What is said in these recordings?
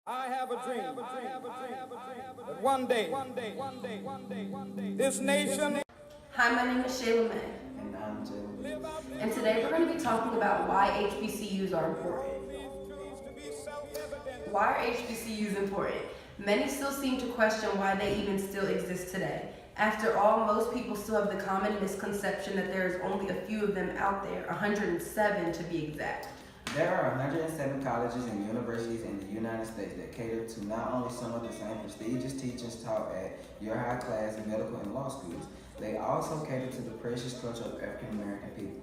I have a dream that one day, this nation. Hi, my name is Shayla May. And I'm Jalen. And today we're going to be talking about why HBCUs are important. Why are HBCUs important? Many still seem to question why they even still exist today. After all, most people still have the common misconception that there is only a few of them out there, 107 to be exact. There are 107 colleges and universities in the United States that cater to not only some of the same prestigious teachings taught at your high-class medical and law schools, they also cater to the precious culture of African American people.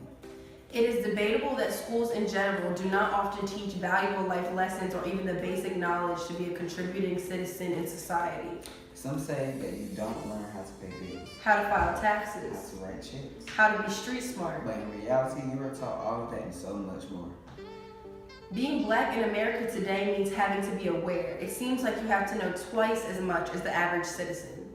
It is debatable that schools in general do not often teach valuable life lessons or even the basic knowledge to be a contributing citizen in society. Some say that you don't learn how to pay bills, How to file taxes, how to write checks, how to be street smart. but in reality, you are taught all of that and so much more. Being Black in America today means having to be aware. It seems like you have to know twice as much as the average citizen.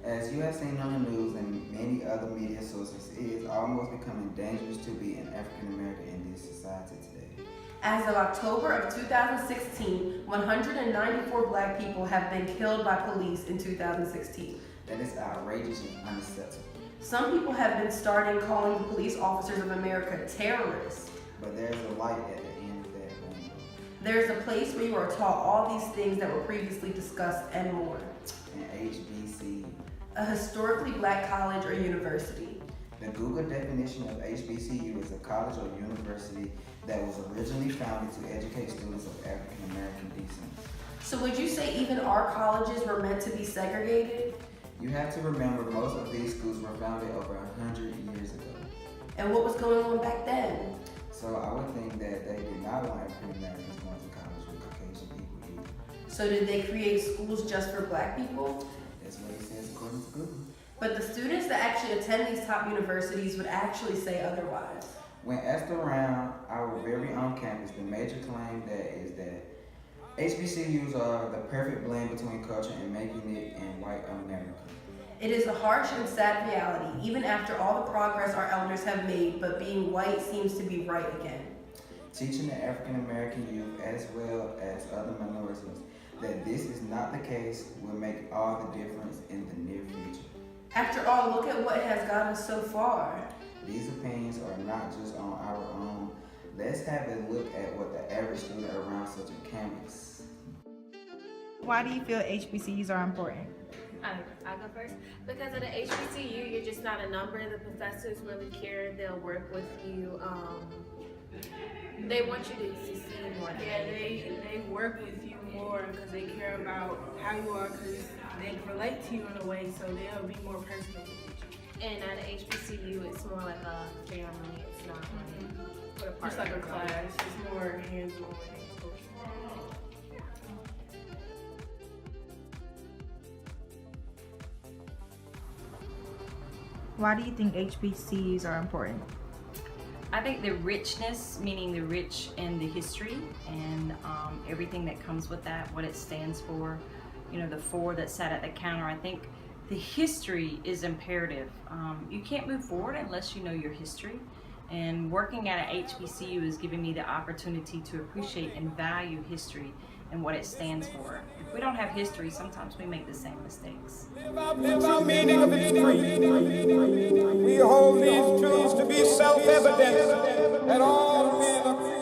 As you have seen on the news and many other media sources, it is almost becoming dangerous to be an African American in this society today. As of October of 2016, 194 Black people have been killed by police in 2016. That is outrageous and unacceptable. Some people have been starting calling the police officers of America terrorists. But there's a light at the end of that rainbow. There's a place where you are taught all these things that were previously discussed and more. An HBCU. A historically Black college or university. The Google definition of HBCU is a college or university that was originally founded to educate students of African American descent. So would you say even our colleges were meant to be segregated? You have to remember most of these schools were founded over 100 years ago. And what was going on back then? So I would think that they did not want African Americans going to college with Caucasian people either. So did they create schools just for Black people? That's what it says according to Google. But the students that actually attend these top universities would actually say otherwise. When asked around our very own campus, the major claim is that HBCUs are the perfect blend between culture and making it in white America. It is a harsh and sad reality, even after all the progress our elders have made, but being white seems to be right again. Teaching the African American youth as well as other minorities that this is not the case will make all the difference in the near future. After all, look at what has got us so far. These opinions are not just on our own. Let's have a look at what the average student around such a campus. Why do you feel HBCUs are important? I'll go first. Because of the HBCU, you're just not a number. The professors really care. They'll work with you. They want you to succeed more. Yeah, they work with you more because they care about how you are, because they relate to you in a way, so they'll be more personal with you. And at an HBCU, it's more like a family. It's not like Just like a class. It's more hands-on. Why do you think HBCUs are important? I think the richness, meaning the rich in the history and everything that comes with that, what it stands for, you know, the four that sat at the counter. I think the history is imperative. You can't move forward unless you know your history. And working at an HBCU is giving me the opportunity to appreciate and value history and what it stands for. If we don't have history, sometimes we make the same mistakes. Live our meaning of its creed. We hold these truths to be self-evident that all men are